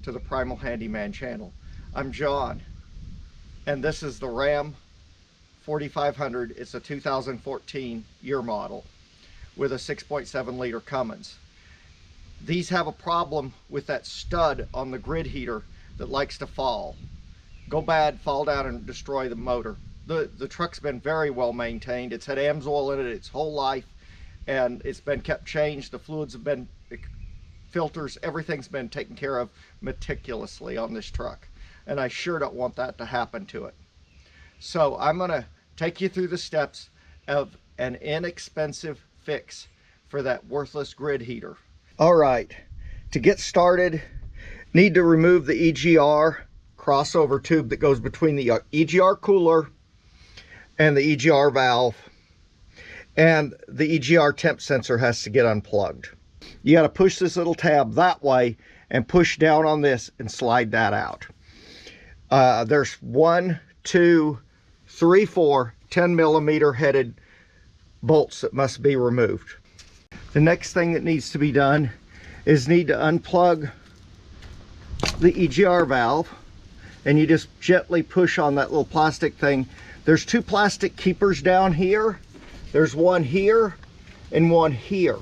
to the Primal Handyman channel. I'm John, and this is the Ram 4500. It's a 2014 year model with a 6.7 liter Cummins. These have a problem with that stud on the grid heater that likes to go bad, fall down and destroy the motor. The truck's been very well maintained. It's had AMSOIL in it its whole life, and it's been kept changed. The fluids have been, filters, everything's been taken care of meticulously on this truck, and I sure don't want that to happen to it. So I'm going to take you through the steps of an inexpensive fix for that worthless grid heater. All right, to get started, need to remove the EGR crossover tube that goes between the EGR cooler and the EGR valve, and the EGR temp sensor has to get unplugged. You got to push this little tab that way and push down on this and slide that out. There's 1, 2, 3, 4 10mm headed bolts that must be removed. The next thing that needs to be done is need to unplug the EGR valve, and you just gently push on that little plastic thing. There's 2 plastic keepers down here. There's one here and one here.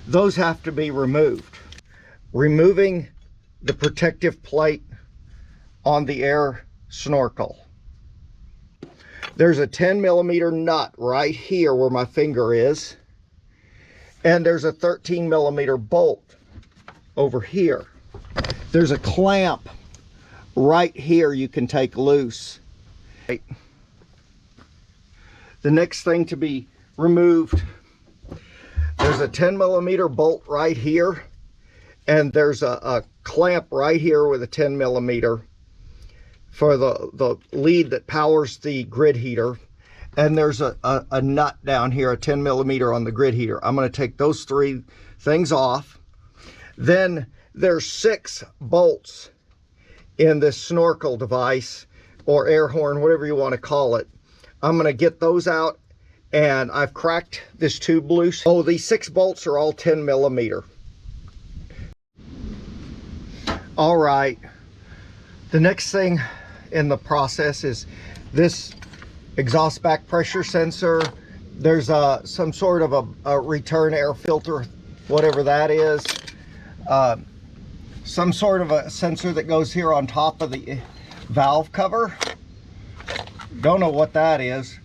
Those have to be removed. Removing the protective plate on the air snorkel. There's a 10mm nut right here where my finger is, and there's a 13mm bolt over here. There's a clamp right here you can take loose. The next thing to be removed, there's a 10mm bolt right here, and there's a clamp right here with a 10mm for the lead that powers the grid heater, and there's a nut down here, a 10mm on the grid heater. I'm going to take those 3 things off. Then there's 6 bolts in this snorkel device, or air horn, whatever you want to call it. I'm going to get those out, and I've cracked this tube loose. Oh, these 6 bolts are all 10mm. All right, the next thing in the process is this exhaust back pressure sensor. There's some sort of a return air filter, whatever that is. Some sort of a sensor that goes here on top of the valve cover. Don't know what that is.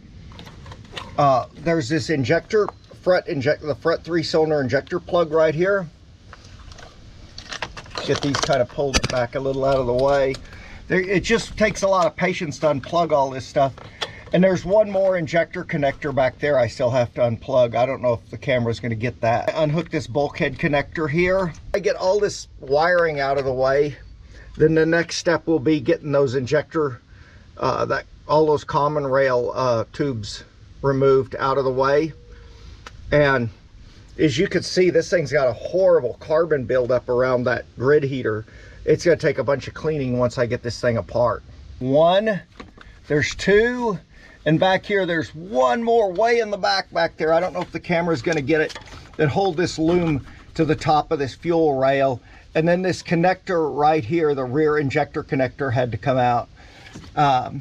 There's this injector, the front 3-cylinder injector plug right here. Get these kind of pulled back a little out of the way. It just takes a lot of patience to unplug all this stuff. And there's one more injector connector back there I still have to unplug. I don't know if the camera's going to get that. I unhook this bulkhead connector here. I get all this wiring out of the way. Then the next step will be getting those injector, all those common rail tubes removed out of the way. And as you can see, this thing's got a horrible carbon buildup around that grid heater. It's going to take a bunch of cleaning once I get this thing apart. 1, there's 2, and back here there's 1 more way in the back there. I don't know if the camera's going to get it, that hold this loom to the top of this fuel rail. And then this connector right here, the rear injector connector, had to come out. A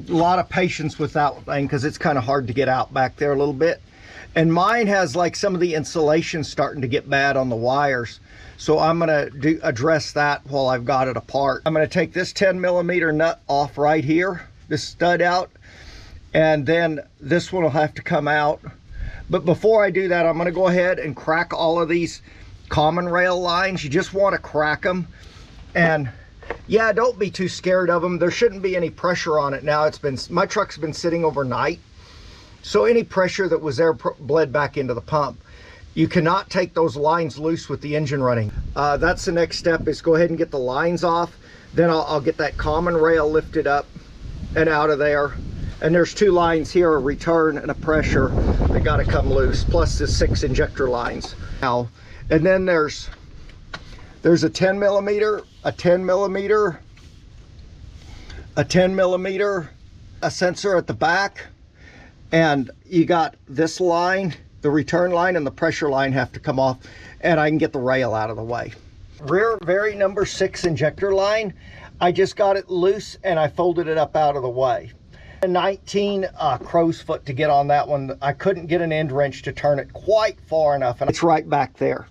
lot of patience with that thing because it's kind of hard to get out back there a little bit. And mine has like some of the insulation starting to get bad on the wires. So I'm going to address that while I've got it apart. I'm going to take this 10mm nut off right here, this stud out, and then this one will have to come out. But before I do that, I'm going to go ahead and crack all of these common rail lines. You just want to crack them. And yeah, don't be too scared of them. There shouldn't be any pressure on it now. My truck's been sitting overnight, so any pressure that was there bled back into the pump. You cannot take those lines loose with the engine running. That's the next step, is go ahead and get the lines off. Then I'll get that common rail lifted up and out of there. And there's 2 lines here, a return and a pressure, that got to come loose, plus the 6 injector lines. Now, and then there's a 10mm, a 10mm, a 10mm, a sensor at the back, and you got this line, the return line and the pressure line have to come off, and I can get the rail out of the way. Rear very number 6 injector line. I just got it loose and I folded it up out of the way. A 19 crow's foot to get on that one. I couldn't get an end wrench to turn it quite far enough, and it's right back there.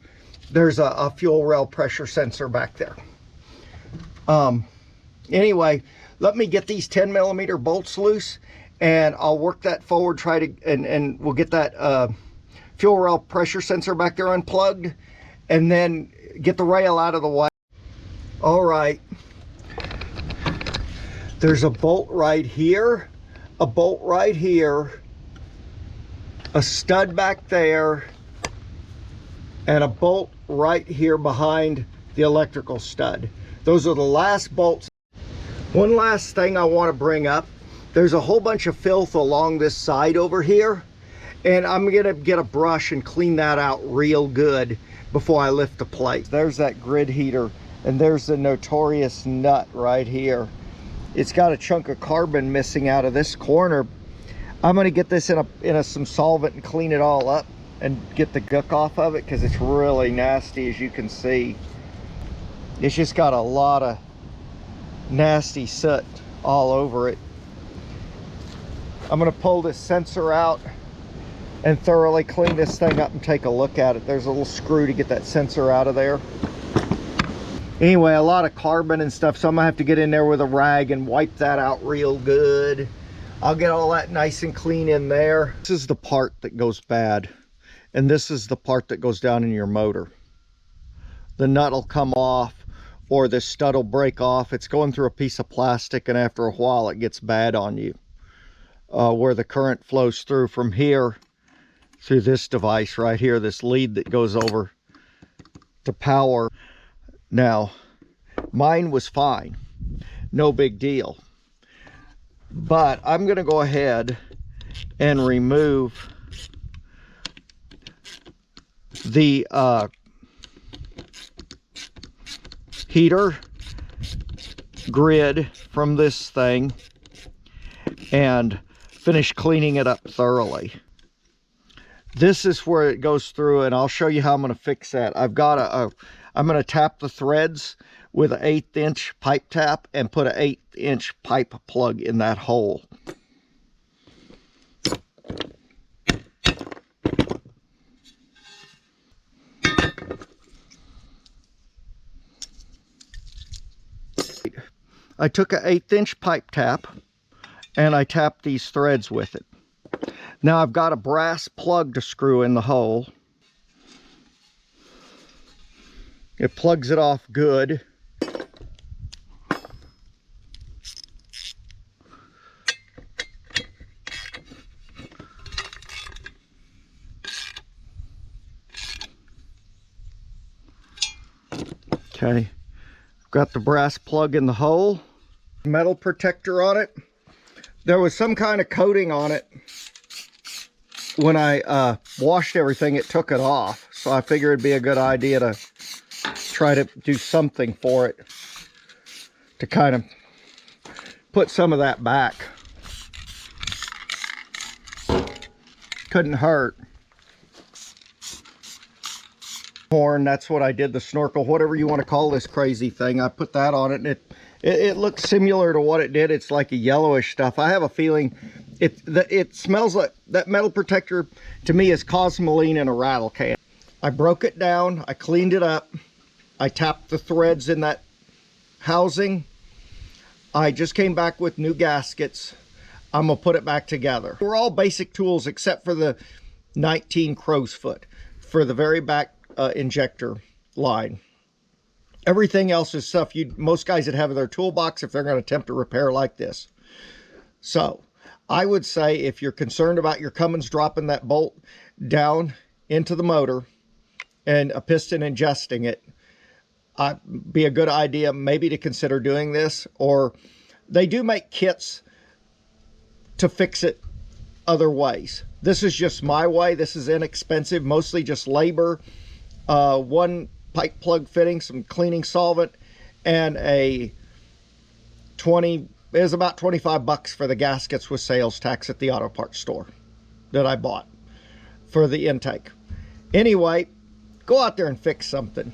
There's a fuel rail pressure sensor back there. Anyway, let me get these 10mm bolts loose and I'll work that forward, try to, and we'll get that fuel rail pressure sensor back there unplugged, and then get the rail out of the way. All right, there's a bolt right here, a bolt right here, a stud back there, and a bolt right here behind the electrical stud. Those are the last bolts. One last thing I want to bring up, there's a whole bunch of filth along this side over here, and I'm gonna get a brush and clean that out real good before I lift the plate. There's that grid heater, and there's the notorious nut right here. It's got a chunk of carbon missing out of this corner. I'm gonna get this in some solvent and clean it all up and get the gook off of it, because it's really nasty, as you can see. It's just got a lot of nasty soot all over it. I'm gonna pull this sensor out and thoroughly clean this thing up and take a look at it. There's a little screw to get that sensor out of there. Anyway, a lot of carbon and stuff, so I'm gonna have to get in there with a rag and wipe that out real good. I'll get all that nice and clean in there. This is the part that goes bad, and this is the part that goes down in your motor. The nut will come off, or the stud will break off. It's going through a piece of plastic, and after a while it gets bad on you. Where the current flows through from here, through this device right here, this lead that goes over to power. Now, mine was fine, no big deal. But I'm gonna go ahead and remove the heater grid from this thing and finish cleaning it up thoroughly. This is where it goes through, and I'll show you how I'm going to fix that. I've got I'm going to tap the threads with an 1/8 inch pipe tap and put an 1/8 inch pipe plug in that hole. I took an 1/8 inch pipe tap and I tapped these threads with it. Now I've got a brass plug to screw in the hole. It plugs it off good. Okay, got the brass plug in the hole, metal protector on it. There was some kind of coating on it. When I washed everything, it took it off. So I figured it'd be a good idea to try to do something for it to kind of put some of that back. Couldn't hurt. Horn, that's what I did, the snorkel, whatever you want to call this crazy thing. I put that on it, and it looks similar to what it did. It's like a yellowish stuff. I have a feeling it smells like, that metal protector to me is cosmoline in a rattle can. I broke it down, I cleaned it up, I tapped the threads in that housing. I just came back with new gaskets. I'm gonna put it back together. We're all basic tools except for the 19 crow's foot for the very back injector line. Everything else is stuff most guys that have in their toolbox if they're going to attempt a repair like this. So I would say if you're concerned about your Cummins dropping that bolt down into the motor and a piston ingesting it, be a good idea maybe to consider doing this. Or they do make kits to fix it other ways. This is just my way. This is inexpensive, mostly just labor, one pipe plug fitting, some cleaning solvent, and it was about 25 bucks for the gaskets with sales tax at the auto parts store that I bought for the intake. Anyway, go out there and fix something.